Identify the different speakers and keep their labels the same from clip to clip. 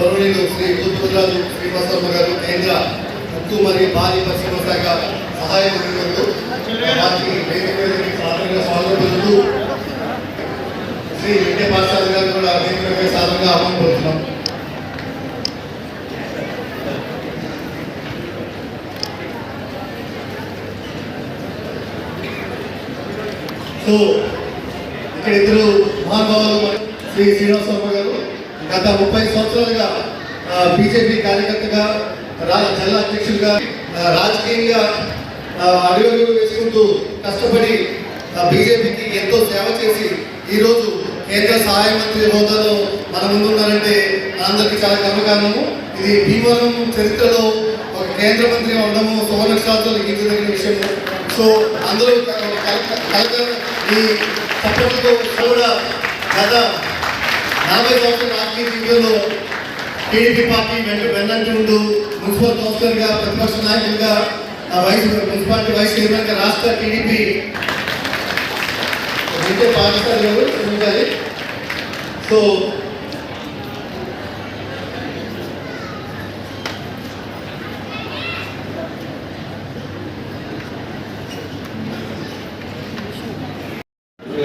Speaker 1: గౌరవనీయులు శ్రీ రుద్రరాజు శ్రీనివాసవర్మ గారు కేంద్ర ఉక్కు మరియు భారీ పరిశ్రమ శాఖ సహాయ మంత్రులు వారికి వేదికపై సాధారణంగా స్వాగతిస్తూ శ్రీ విద్యా పాఠశాల గారు కూడా వేదికపై సాధారణంగా ఆహ్వానిస్తున్నాం. సో ఇక్కడ ఇద్దరు మహానుభావులు శ్రీ శ్రీనివాసవర్మ గారు గత 30 సంవత్సరాలుగా బీజేపీ కార్యకర్తగా జిల్లా అధ్యక్షులుగా రాజకీయంగా అడుగులు వేసుకుంటూ కష్టపడి బీజేపీకి ఎంతో సేవ చేసి ఈరోజు కేంద్ర సహాయ మంత్రి హోదాలో మన ముందున్నారంటే మనందరికీ చాలా గర్వకారణము. ఇది భీమవరం చరిత్రలో ఒక కేంద్ర మంత్రి ఉండడము సువర్ణక్షరాలతో లిఖించదగిన విషయము. సో అందరూ ఈ సపోర్ట్తో కూడా గత 40 సంవత్సరాల రాజకీయ జీవితంలో టీడీపీ పార్టీ వెన్నంటి ఉంటూ మున్సిపల్ కౌన్సిలర్గా, ప్రతిపక్ష నాయకులుగా, మున్సిపాలిటీ వైస్ చైర్మన్గా, రాష్ట్ర టీడీపీ విద్యా పాఠశాలలు ఉంటాయి. సో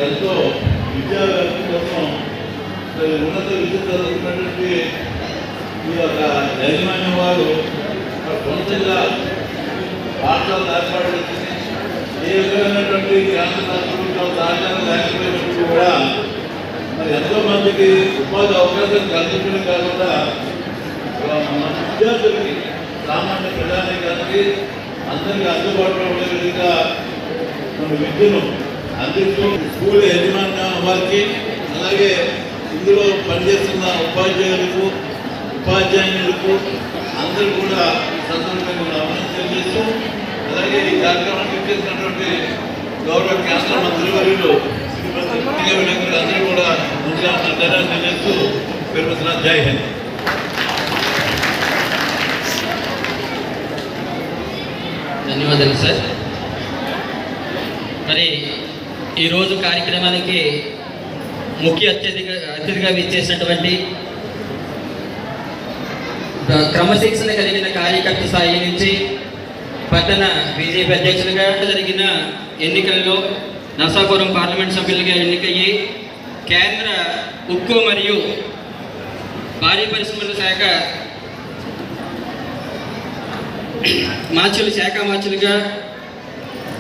Speaker 2: ఎంతో విద్యావ్యవస్థ కోసం ఉన్నత విద్య చదువుతున్నటువంటి ఈ యొక్క యాజమాన్యం వారు సొంతంగా పాఠశాలను ఏర్పాటు చేసింది. ఏ విధమైనటువంటి కేంద్ర ప్రభుత్వం సహకారం లేకపోయినప్పుడు కూడా మరి ఎంతో మందికి ఉపాధి అవకాశం కల్పించడం కాకుండా మన విద్యార్థులకి, సామాన్య ప్రజానీకానికి అందరికీ అందుబాటులో ఉండే విధంగా మన విద్యను అందిస్తూ స్కూల్ యజమాన్యం వారికి, అలాగే ఇందులో పనిచేస్తున్న ఉపాధ్యాయులకు, ఉపాధ్యాయులకు అందరూ కూడా సందర్భంగా అభినందనలు చేస్తూ, అలాగే ఈ కార్యక్రమానికి చేసినటువంటి గౌరవ కేంద్ర మంత్రివర్యులు శ్రీమతి అందరూ కూడా ముందుగా ధన్యవాదాలు చేస్తూ పేర్కొన్న జై హింద్.
Speaker 3: ధన్యవాదాలు సార్. మరి ఈరోజు కార్యక్రమానికి ముఖ్య అతిథిగా విచ్చేసినటువంటి క్రమశిక్షణ కలిగిన కార్యకర్త స్థాయి నుంచి పట్టణ బీజేపీ అధ్యక్షులుగా జరిగిన ఎన్నికల్లో నరసాపురం పార్లమెంట్ సభ్యులుగా ఎన్నికయ్యి కేంద్ర ఉక్కు మరియు భారీ పరిశ్రమల శాఖ మార్చులుగా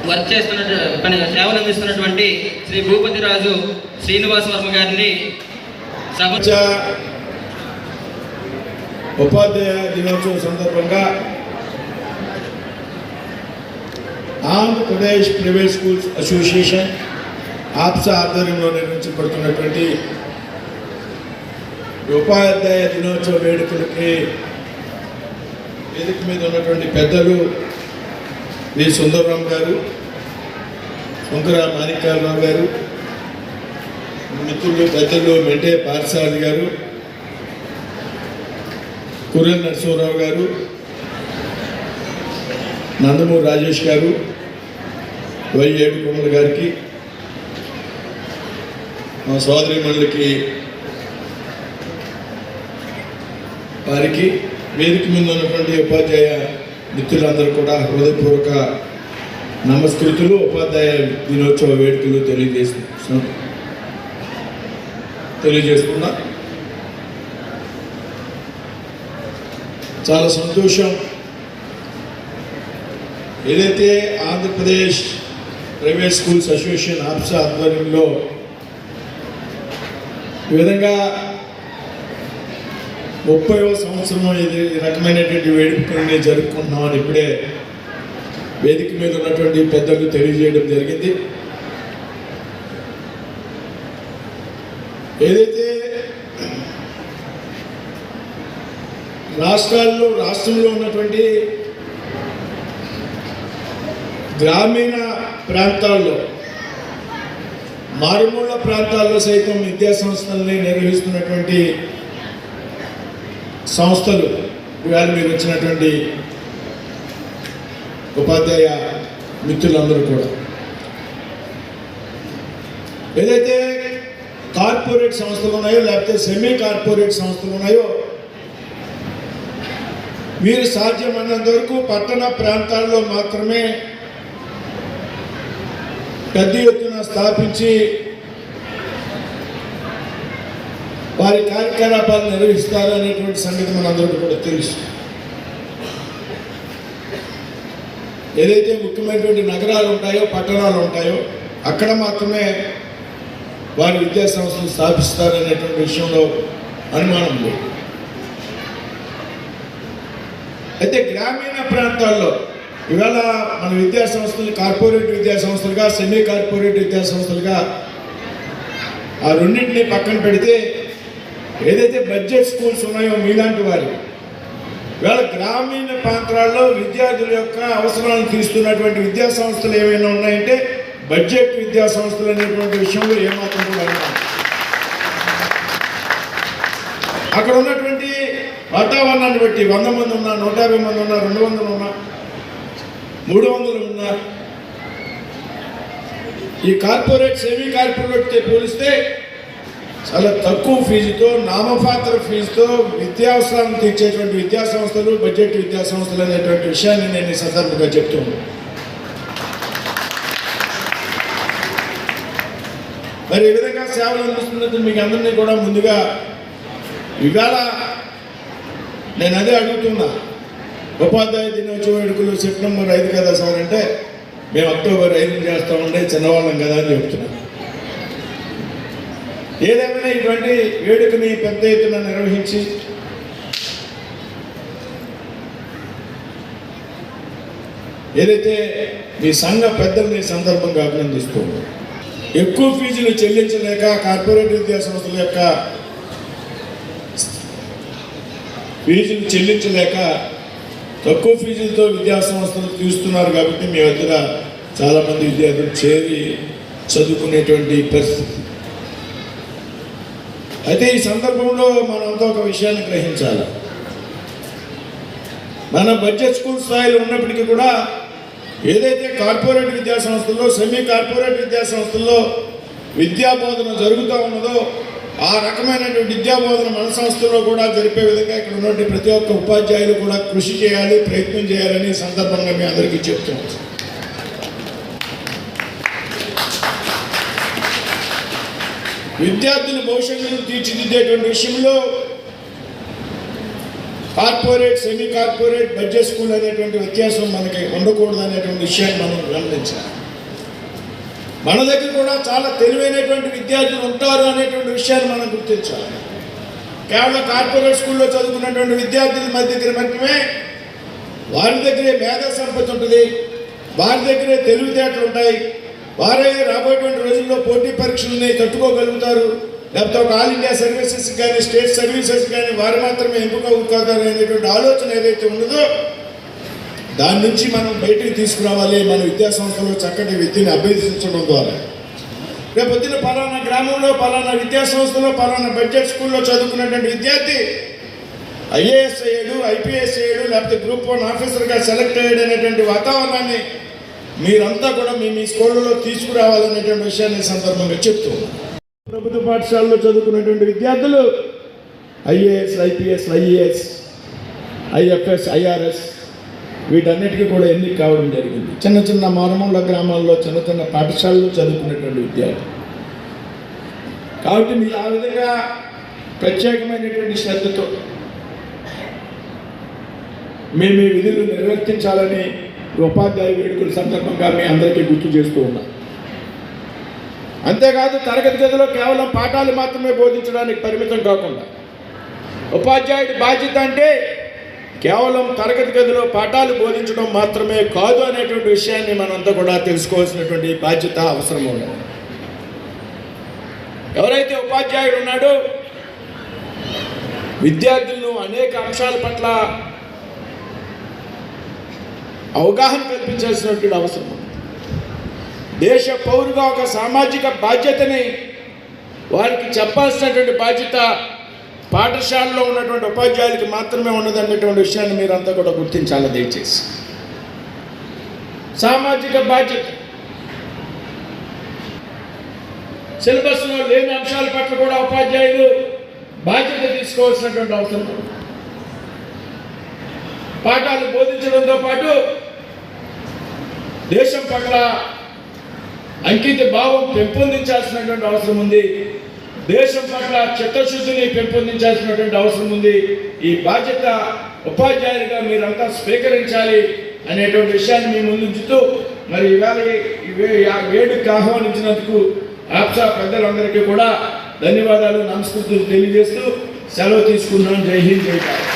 Speaker 3: వర్క్ చేస్తున్న సేవలు అందిస్తున్నటువంటి శ్రీ భూపతిరాజు శ్రీనివాసవర్మ గారిని
Speaker 4: ఉపాధ్యాయ దినోత్సవం సందర్భంగా ఆంధ్రప్రదేశ్ ప్రైవేట్ స్కూల్స్ అసోసియేషన్ ఆప్సా ఆధ్వర్యంలో నిర్వహించబడుతున్నటువంటి ఉపాధ్యాయ దినోత్సవ వేడుకలకి వేదిక మీద ఉన్నటువంటి పెద్దలు వి సుందరరావు గారు, శంకర మాణిక్యాలరావు గారు, మిత్రులు పెద్దలు మెంటే పార్సారథి గారు, కుర్రెల నరసింహరావు గారు, నందమూరి రాజేష్ గారు, వై ఏడుకొండల గారికి, మా సోదరిమణులకి వారికి, వేదిక మీద ఉన్నటువంటి ఉపాధ్యాయ మిత్రులందరూ కూడా హృదయపూర్వక నమస్కృతులు, ఉపాధ్యాయ దినోత్సవ వేడుకలు తెలియజేస్తున్నా. చాలా సంతోషం. ఏదైతే ఆంధ్రప్రదేశ్ ప్రైవేట్ స్కూల్స్ అసోసియేషన్ ఆప్సా ఆధ్వర్యంలో ఈ విధంగా 30వ సంవత్సరం ఇది రకమైనటువంటి వేడుకల్ని జరుపుకుంటున్నామని ఇప్పుడే వేదిక మీద ఉన్నటువంటి పెద్దలు తెలియజేయడం జరిగింది. ఏదైతే రాష్ట్రంలో ఉన్నటువంటి గ్రామీణ ప్రాంతాల్లో, మారుమూల ప్రాంతాల్లో సైతం విద్యా సంస్థల్ని నిర్వహిస్తున్నటువంటి సంస్థలు, ఇవాళ మీరు వచ్చినటువంటి ఉపాధ్యాయ మిత్రులందరూ కూడా ఏదైతే కార్పొరేట్ సంస్థలు ఉన్నాయో లేకపోతే సెమీ కార్పొరేట్ సంస్థలు ఉన్నాయో మీరు సాధ్యమైనంత వరకు పట్టణ ప్రాంతాల్లో మాత్రమే పెద్ద ఎత్తున స్థాపించి వారి కార్యకలాపాలు నిర్వహిస్తారు అనేటువంటి సంగతి మనందరికీ కూడా తెలుసు. ఏదైతే ముఖ్యమైనటువంటి నగరాలు ఉంటాయో పట్టణాలు ఉంటాయో అక్కడ మాత్రమే వారి విద్యా సంస్థలు స్థాపిస్తారనేటువంటి విషయంలో అనుమానం లేదు. అయితే గ్రామీణ ప్రాంతాల్లో ఇవాళ మన విద్యా సంస్థలు కార్పొరేట్ విద్యా సంస్థలుగా సెమీ కార్పొరేట్ విద్యా సంస్థలుగా ఆ రెండింటినీ పక్కన పెడితే ఏదైతే బడ్జెట్ స్కూల్స్ ఉన్నాయో మీలాంటి వారి ఇవాళ గ్రామీణ ప్రాంతాల్లో విద్యార్థుల యొక్క అవసరాలను తీస్తున్నటువంటి విద్యా సంస్థలు ఏమైనా ఉన్నాయంటే బడ్జెట్ విద్యా సంస్థలు అనేటువంటి విషయంలో ఏమాత్రం కూడా అనుమానం. అక్కడ ఉన్నటువంటి వాతావరణాన్ని బట్టి 100 మంది ఉన్నా, 150 మంది ఉన్నా, 200 ఉన్నా, 300 ఉన్నా, ఈ కార్పొరేట్ సెమీ కార్పొరేట్తో పోలిస్తే చాలా తక్కువ ఫీజుతో నామమాత్ర ఫీజుతో విద్యావసరాలను తీర్చేటువంటి విద్యా సంస్థలు బడ్జెట్ విద్యా సంస్థలు అనేటువంటి విషయాన్ని నేను ఈ సందర్భంగా చెప్తున్నాను. మరి ఈ విధంగా సేవలు అందిస్తున్నది మీకు అందరినీ కూడా ముందుగా ఇవాళ నేను అదే అడుగుతున్నా. ఉపాధ్యాయ దినోత్సవ వేడుకలు సెప్టెంబర్ 5 కదా సార్ అంటే మేము అక్టోబర్ 5 చేస్తామంటే చిన్నవాళ్ళం కదా అని చెప్తున్నాను. ఏదేమైనా ఇటువంటి వేడుకని పెద్ద ఎత్తున నిర్వహించి ఏదైతే మీ సంఘ పెద్దల్ని సందర్భంగా అభినందిస్తూ ఎక్కువ ఫీజులు చెల్లించలేక కార్పొరేట్ విద్యా సంస్థల యొక్క ఫీజులు చెల్లించలేక తక్కువ ఫీజులతో విద్యా సంస్థలు తీస్తున్నారు కాబట్టి మీ వద్ద చాలామంది విద్యార్థులు చేరి చదువుకునేటువంటి పరిస్థితి. అయితే ఈ సందర్భంలో మనంతా ఒక విషయాన్ని గ్రహించాలి. మన బడ్జెట్ స్కూల్ స్థాయిలో ఉన్నప్పటికీ కూడా ఏదైతే కార్పొరేట్ విద్యా సంస్థల్లో సెమీ కార్పొరేట్ విద్యా సంస్థల్లో విద్యాబోధన జరుగుతూ ఉన్నదో ఆ రకమైనటువంటి విద్యాబోధన మన సంస్థలో కూడా జరిపే విధంగా ఇక్కడ ఉన్నటువంటి ప్రతి ఒక్క ఉపాధ్యాయులు కూడా కృషి చేయాలి, ప్రయత్నం చేయాలని సందర్భంగా మీ అందరికీ చెప్తున్నాం. విద్యార్థుల భవిష్యత్తును తీర్చిదిద్దేటువంటి విషయంలో corporate semi corporate budget school అనేటువంటి వ్యత్యాసం మనకి ఉండకూడదు అనేటువంటి విషయాన్ని మనం గమనించాలి. మన దగ్గర కూడా చాలా తెలివైనటువంటి విద్యార్థులు ఉంటారు అనేటువంటి విషయాన్ని మనం గుర్తించాలి. కేవలం కార్పొరేట్ స్కూల్లో చదువుకున్నటువంటి విద్యార్థుల దగ్గర మాత్రమే వారి దగ్గరే మేధా సంపత్తి ఉంటుంది, వారి దగ్గరే తెలివితేటలు ఉంటాయి, వారే రాబోయేటువంటి రోజుల్లో పోటీ పరీక్షలని తట్టుకోగలుగుతారు, లేకపోతే ఒక ఆల్ ఇండియా సర్వీసెస్ కానీ స్టేట్ సర్వీసెస్ కానీ వారు మాత్రమే ఎంపిక అవుతారు అనేటువంటి ఆలోచన ఏదైతే ఉన్నదో దాని నుంచి మనం బయటికి తీసుకురావాలి. మన విద్యా సంస్థలో చక్కటి విద్యను అభ్యసించడం ద్వారా రేపొద్దున పలానా గ్రామంలో పలానా విద్యా సంస్థలో పలానా బడ్జెట్ స్కూల్లో చదువుకున్నటువంటి విద్యార్థి ఐఏఎస్ అయ్యాడు, ఐపీఎస్ అయ్యాడు, లేకపోతే గ్రూప్ 1 ఆఫీసర్గా సెలెక్ట్ అయ్యాడు అనేటువంటి వాతావరణాన్ని మీరంతా కూడా మీ స్కూళ్ళలో తీసుకురావాలనేటువంటి విషయాన్ని సందర్భంగా చెప్తూ ప్రభుత్వ పాఠశాలలో చదువుకున్నటువంటి విద్యార్థులు IAS, IPS, IAS, IFS, IRS వీటన్నిటికీ కూడా ఎన్నిక కావడం జరిగింది. చిన్న చిన్న మారుమూల గ్రామాల్లో చిన్న చిన్న పాఠశాలలో చదువుకునేటువంటి విద్యార్థులు కాబట్టి మీరు ఆ విధంగా ప్రత్యేకమైనటువంటి శ్రద్ధతో మేము ఈ విధులు నిర్వర్తించాలని ఉపాధ్యాయ వేడుకల సందర్భంగా మీ అందరికీ గుర్తు చేస్తూ ఉన్నాం. అంతేకాదు తరగతి గదిలో కేవలం పాఠాలు మాత్రమే బోధించడానికి పరిమితం కాకుండా ఉపాధ్యాయుడి బాధ్యత అంటే కేవలం తరగతి గదిలో పాఠాలు బోధించడం మాత్రమే కాదు అనేటువంటి విషయాన్ని మనంతా కూడా తెలుసుకోవాల్సినటువంటి బాధ్యత అవసరం ఉన్నది. ఎవరైతే ఉపాధ్యాయుడు ఉన్నాడో విద్యార్థులను అనేక అంశాల పట్ల అవగాహన కల్పించాల్సినటువంటి అవసరం ఉంది. దేశ పౌరుగా ఒక సామాజిక బాధ్యతని వారికి చెప్పాల్సినటువంటి బాధ్యత పాఠశాలలో ఉన్నటువంటి ఉపాధ్యాయులకి మాత్రమే ఉన్నదనేటువంటి విషయాన్ని మీరంతా కూడా గుర్తించాలి. దయచేసి సామాజిక బాధ్యత సిలబస్లో లేని అంశాల పట్ల కూడా ఉపాధ్యాయులు బాధ్యత తీసుకోవాల్సినటువంటి అవసరం. పాఠాలు బోధించడంతో పాటు దేశం పట్ల అంకిత భావం పెంపొందించాల్సినటువంటి అవసరం ఉంది. దేశం పట్ల చిత్తశుద్ధిని పెంపొందించాల్సినటువంటి అవసరం ఉంది. ఈ బాధ్యత ఉపాధ్యాయులుగా మీరంతా స్వీకరించాలి అనేటువంటి విషయాన్ని మీ ముందుంచుతూ మరి ఇవాళ వేడుకకు ఆహ్వానించినందుకు ఆప్సా పెద్దలందరికీ కూడా ధన్యవాదాలు, నమస్కృతులు తెలియజేస్తూ సెలవు తీసుకున్నాం. జై హింద్, జై భారత్.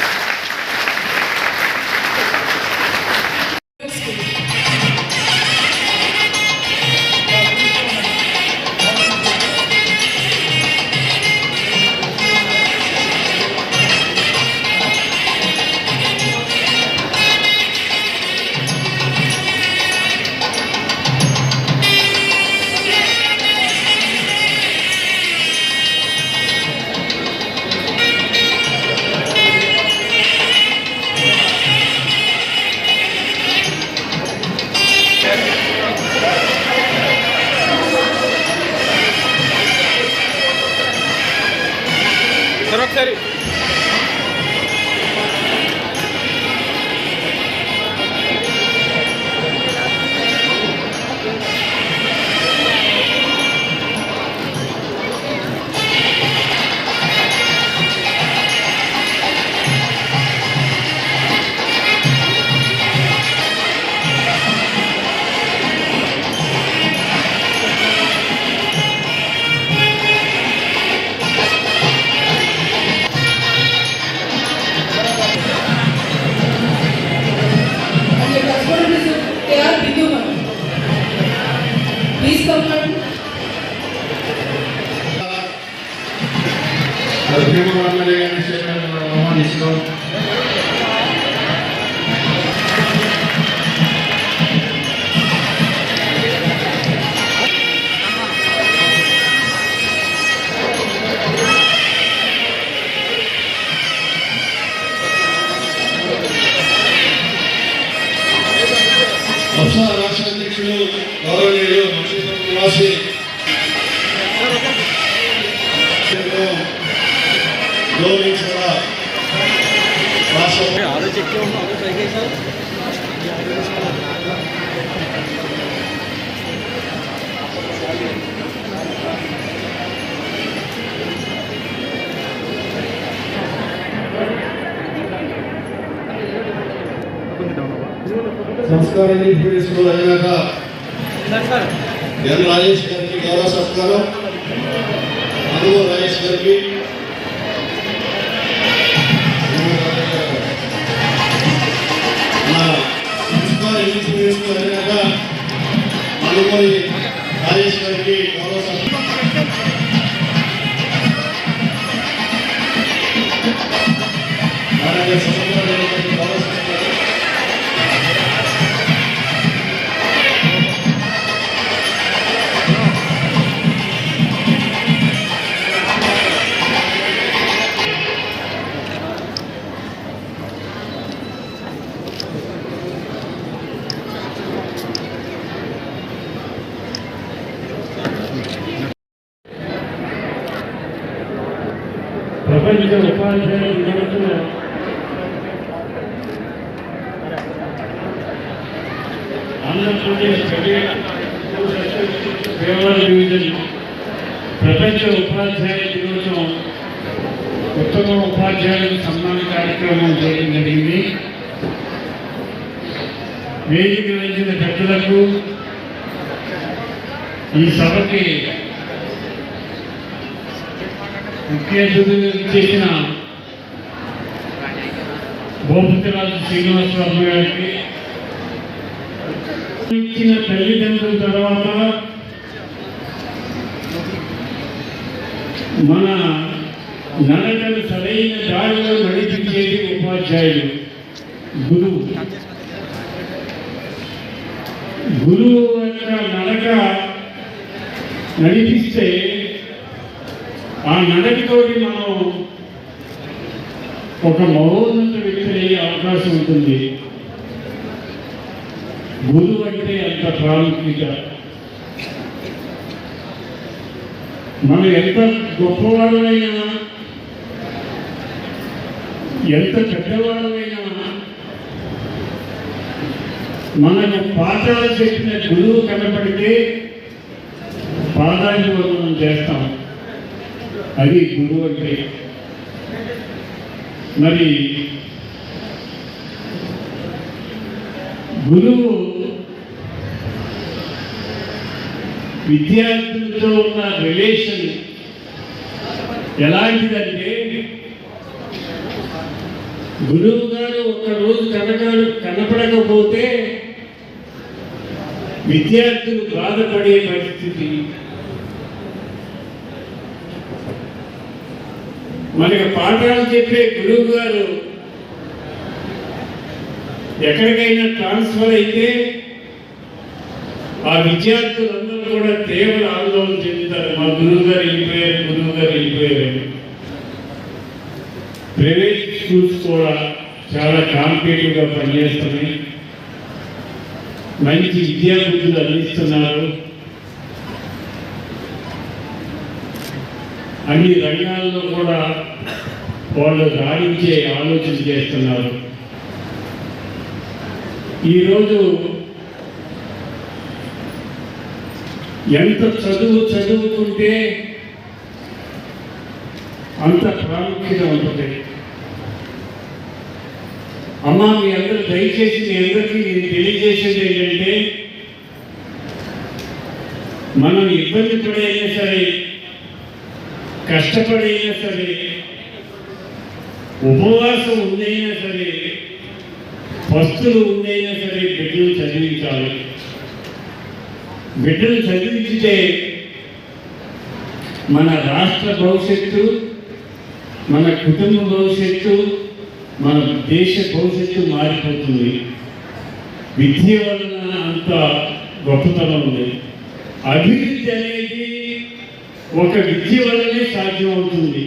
Speaker 3: ఒకసారి
Speaker 1: రాష్ట్ర అధ్యక్షులు గౌరవనీయులు నివాసి సంస్కారాన్ని ఇప్పుడు అయినాక ఎన్ రాజేష్ గారికి గౌరవ సత్కారం, అనుభవ రాజేష్ గారికి సంస్కార అయినాక అనుభవ రాజేష్ గారికి గౌరవ సత్కారం, అలాగే గౌరవ
Speaker 5: ప్రపంచ ఉపాధ్యాయ దినోత్సవం ఆంధ్రప్రదేశ్ ఫేవర్ డివిజన్ ప్రపంచ ఉపాధ్యాయ దినోత్సవం ఉత్తమ ఉపాధ్యాయులకు సన్మాన కార్యక్రమం చేయడం జరిగింది. వేదిక వేసిన పెద్దలకు, ఈ సభకి ముఖ్య అతిథులు చేసిన భూపతిరాజు శ్రీనివాస వర్మ గారికి, ఇచ్చిన తల్లిదండ్రుల తర్వాత మన నడకను సరైన దారిలో నడిపించేది ఉపాధ్యాయులు, గురువు. గురువు యొక్క నడక నడిపిస్తే ఆ నడకతోటి మనం ఒక మహోన్నత వ్యక్తి అయ్యే అవకాశం ఉంటుంది. గురువు అంటే అంత ప్రాముఖ్యత. మనం ఎంత గొప్పవాళ్ళమైనా, ఎంత పెద్దవాళ్ళమైనా మనకు పాఠాలు చెప్పిన గురువు కనపడితే పాదాభివందనం చేస్తాం. అది గురువు అంటే. మరి గురువు విద్యార్థులతో ఉన్న రిలేషన్ ఎలాంటిదంటే, గురువు గారు ఒక్కరోజు కనపడకపోతే విద్యార్థులు బాధపడే పరిస్థితి. మనకి పాఠాలు చెప్పే గురువు గారు ఎక్కడికైనా ట్రాన్స్ఫర్ అయితే ఆ విద్యార్థులందరూ కూడా తీవ్ర ఆందోళన చెందుతారు. మా గురువు గారు వెళ్ళిపోయారు. ప్రైవేట్ స్కూల్స్ కూడా చాలా కాంపిటేటివ్గా పనిచేస్తున్నాయి, మంచి విద్యాబుద్ధులు అందిస్తున్నారు, అన్ని రంగాల్లో కూడా వాళ్ళు రాణించే ఆలోచన చేస్తున్నారు. ఈరోజు ఎంత చదువుకుంటే అంత ప్రాముఖ్యత ఉంటుంది. అమ్మ, మీ అందరూ దయచేసి మీ అందరికీ నేను తెలియజేసేది ఏంటంటే, మనం ఇబ్బంది పడైనా సరే, కష్టపడైనా సరే, ఉపవాసం ఉండైనా సరే, పస్తులు ఉండైనా సరే బిడ్డలు చదివించాలి. బిడ్డలు చదివించితే మన రాష్ట్ర భవిష్యత్తు, మన కుటుంబ భవిష్యత్తు, మన దేశ భవిష్యత్తు మారిపోతుంది. విద్య వలన అంత గొప్పతనం ఉంది. అభివృద్ధి అనేది ఒక విద్య వలనే సాధ్యం అవుతుంది,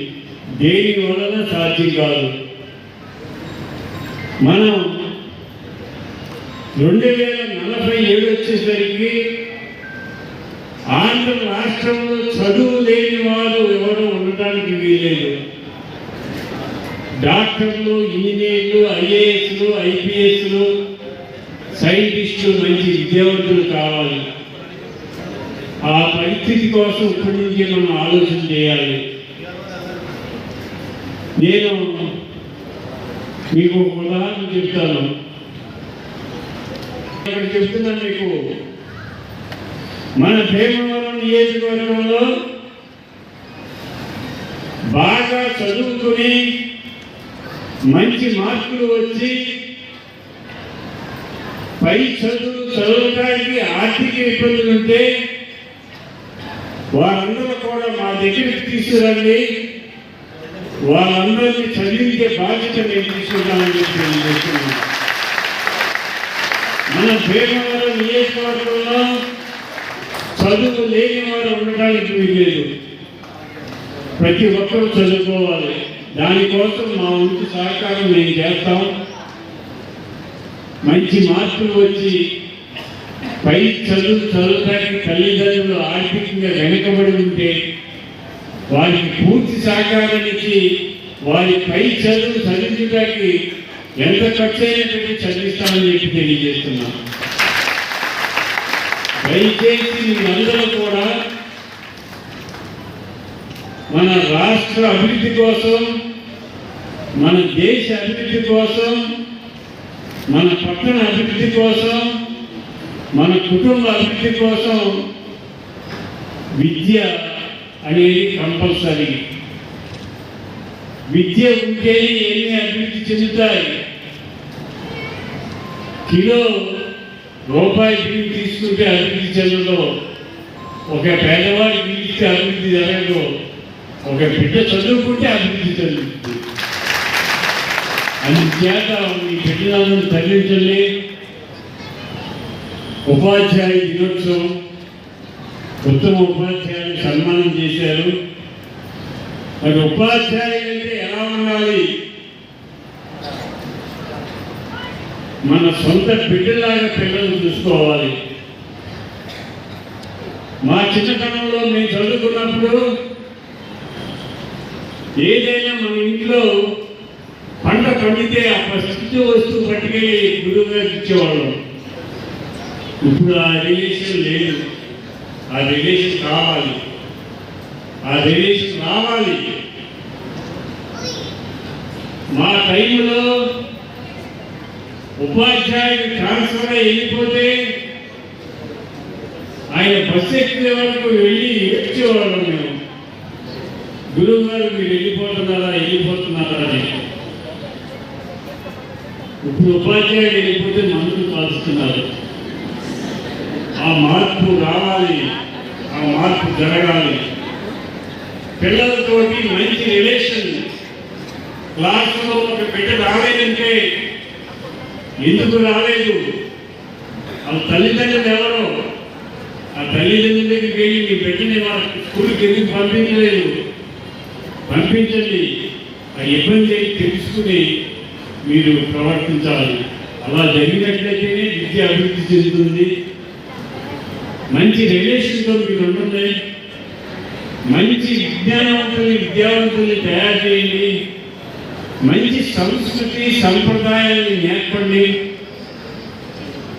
Speaker 5: దేని వలన సాధ్యం కాదు. మనం 2047 వచ్చేసరికి ఆంధ్ర రాష్ట్రంలో చదువు లేని వారు ఎవరు ఉండటానికి వీలేదు. డాక్టర్లు, ఇంజనీర్లు, ఐఏఎస్లు, ఐపీఎస్లు, సైంటిస్టులు, మంచి విద్యావంతులు కావాలి. ఆ పరిస్థితి కోసం ఇప్పటి నుంచి మనం ఆలోచన చేయాలి. నేను మీకు ఒక ఉదాహరణ చెప్తాను. ఇక్కడ చెప్తున్నాను మీకు, మన భీమవరం నియోజకవర్గంలో బాగా చదువుకుని మంచి మార్కులు వచ్చి పై చదవడానికి ఆర్థిక ఇబ్బందులు ఉంటే వారందరూ కూడా మా దగ్గరికి తీసుకురండి, వాళ్ళందరినీ చదివించే బాధ్యత నేను తీసుకుంటామని చెప్పి తెలియజేస్తున్నాను. మన భీమవరం నియోజకవర్గంలో చదువు లేని వారు ఉండడానికి వీలేదు. ప్రతి ఒక్కరూ చదువుకోవాలి. దానికోసం మా వంతు సహకారం మేము చేస్తాం. మంచి మార్కులు వచ్చి పై చదవడానికి తల్లిదండ్రులు ఆర్థికంగా వెనుకబడి ఉంటే వారికి పూర్తి సహకారం ఇచ్చి వారి పై చదివించడానికి ఎంత ఖర్చు అయినటువంటి చదివిస్తామని చెప్పి తెలియజేస్తున్నాం. దయచేసి మీరందరూ కూడా మన రాష్ట్ర అభివృద్ధి కోసం, మన దేశ అభివృద్ధి కోసం, మన పట్టణ అభివృద్ధి కోసం, మన కుటుంబ అభివృద్ధి కోసం విద్య అనేది కంపల్సరీ. విద్య ఉంటేనే ఎన్ని అభివృద్ధి చెందుతాయి. కిలో రూపాయి బియ్యం తీసుకుంటే అభివృద్ధి చెందదు, ఒక పేదవాడి బియ్యిస్తే అభివృద్ధి జరగదు, ఒక బిడ్డ చదువుకుంటే అభివృద్ధి చెందుతుంది. అందుచేత మీ బిడ్డలందరూ తరలించండి. ఉపాధ్యాయ దినోత్సవం, ఉత్తమ ఉపాధ్యాయులు సన్మానం చేశారు. మరి ఉపాధ్యాయులు అంటే ఎలా ఉండాలి? మన సొంత బిడ్డలాగా పిల్లలు చూసుకోవాలి. మా చిన్నతనంలో మేము చదువుకున్నప్పుడు ఏదైనా మన ఇంట్లో పంట పండితే ఆ ఫస్ట్ వస్తువు పట్టుకెళ్ళి గురువు గారికి ఇచ్చేవాళ్ళం. ఇప్పుడు ఆ రిలేషన్ లేదు. ఆ రిలేషన్ కావాలి. ఆ రిలేషన్ రావాలి. మా టైంలో ఉపాధ్యాయుడు ట్రాన్స్ఫర్ అయి వెళ్ళిపోతే ఆయన బస్సు ఎక్కే వరకు వెళ్ళి వచ్చేవాళ్ళం మేము. గురువు గారు మీరు వెళ్ళిపోతున్నారా అని. ఇప్పుడు ఉపాధ్యాయుడు వెళ్ళిపోతే మందులు కాల్చుతున్నారు. ఆ మార్పు రావాలి. ఆ మార్పు జరగాలి. పిల్లలతోటి మంచి రిలేషన్. క్లాసులో ఒక బిడ్డ రాలేదంటే ఎందుకు రాలేదు? ఆ తల్లిదండ్రులు ఎవరో ఆ తల్లిదండ్రుల దగ్గరికి వెళ్ళి మీ బిడ్డని వాళ్ళ స్కూల్కి ఎందుకు పంపించలేదు? పంపించండి. ఆ ఇబ్బంది తెలుసుకుని మీరు ప్రవర్తించాలి. అలా జరిగినట్లయితేనే విద్య అభివృద్ధి చెందుతుంది. మంచి రిలేషన్తో మీరు ఉండండి. మంచి విద్యావంతుల్ని తయారు చేయండి. మంచి సంస్కృతి సంప్రదాయాన్ని నేర్పండి.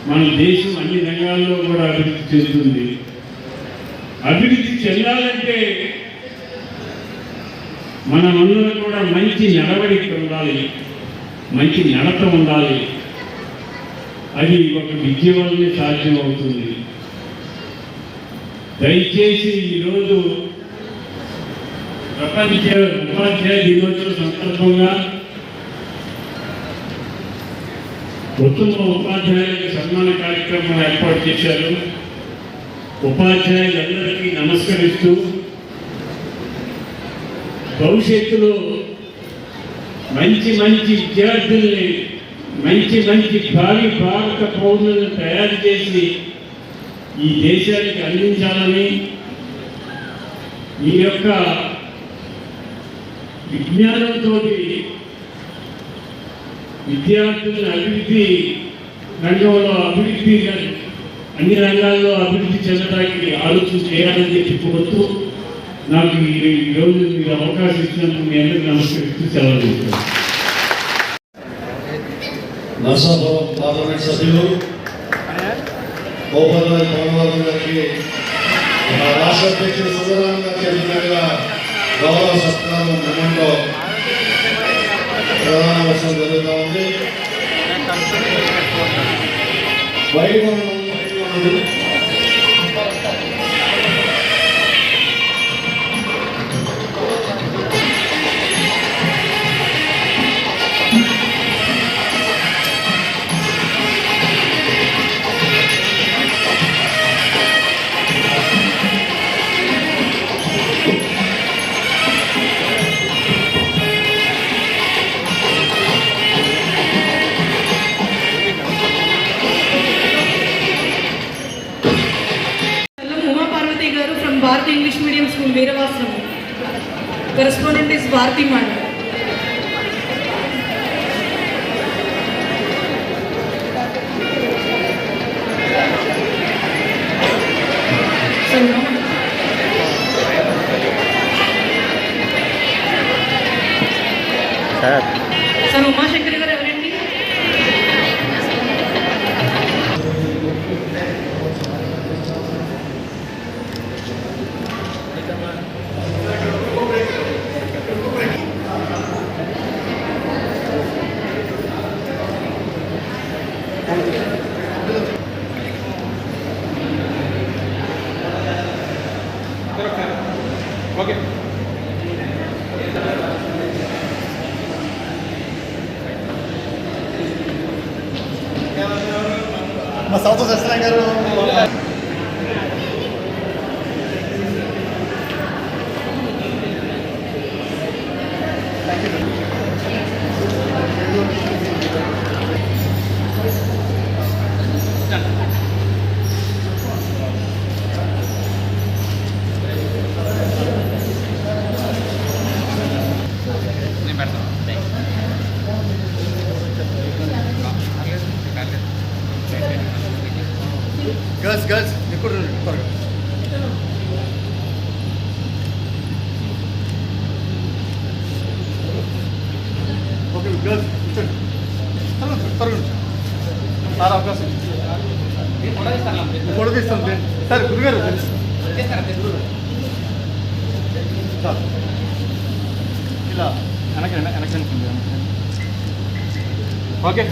Speaker 5: మన దేశం అన్ని రంగాల్లో కూడా అభివృద్ధి చెందుతుంది. అభివృద్ధి చెందాలంటే మనమందరం కూడా మంచి నడవడిక ఉండాలి. మంచి నడత ఉండాలి. అది ఒక విద్య వల్లనే సాధ్యం అవుతుంది. దయచేసి ఈరోజు ప్రపంచ ఉపాధ్యాయ దినోత్సవ సందర్భంగా ఉత్తమ ఉపాధ్యాయులకు సన్మాన కార్యక్రమం ఏర్పాటు చేశారు. ఉపాధ్యాయులందరికీ నమస్కరిస్తూ భవిష్యత్తులో మంచి విద్యార్థుల్ని మంచి భావి భారత పౌరులను తయారు చేసి ఈ దేశానికి అందించాలని, ఈ యొక్క విజ్ఞానంతో విద్యార్థులను అభివృద్ధి రంగంలో అన్ని రంగాల్లో అభివృద్ధి చెందడానికి ఆలోచన చేయాలని చెప్పి కోరుతూ నాకు ఈరోజు మీరు అవకాశం ఇచ్చినందుకు మీ అందరికీ నమస్కరిస్తూ సెలవు తీసుకుంటాను.
Speaker 1: నర్సాపురం పార్లమెంట్ సభ్యులు గోపాలరాజు పవన్వర్ధన్ గారికి రాష్ట్ర అధ్యక్షుడు సుందరాం గారు చెప్పినట్టుగా గౌరవ సత్కారం మొమెంటో ప్రధాన వర్షం జరుగుతూ ఉంది. బయట
Speaker 6: Bharati English Medium School, Veeravasaram. Correspondent is Bharati Madam. Sir, Uma Shankar garu evaranడి?
Speaker 7: Okay. మా సౌత్ సత్యనారాయణ గారు గర్ల్స్ ఇప్పుడు త్వరగా ఓకే గర్ల్స్ త్వరగా సార్ అవకాశం ఫోటో తీస్తాం సార్ గురుగారు సార్ ఇలా వెనక్కి ఓకే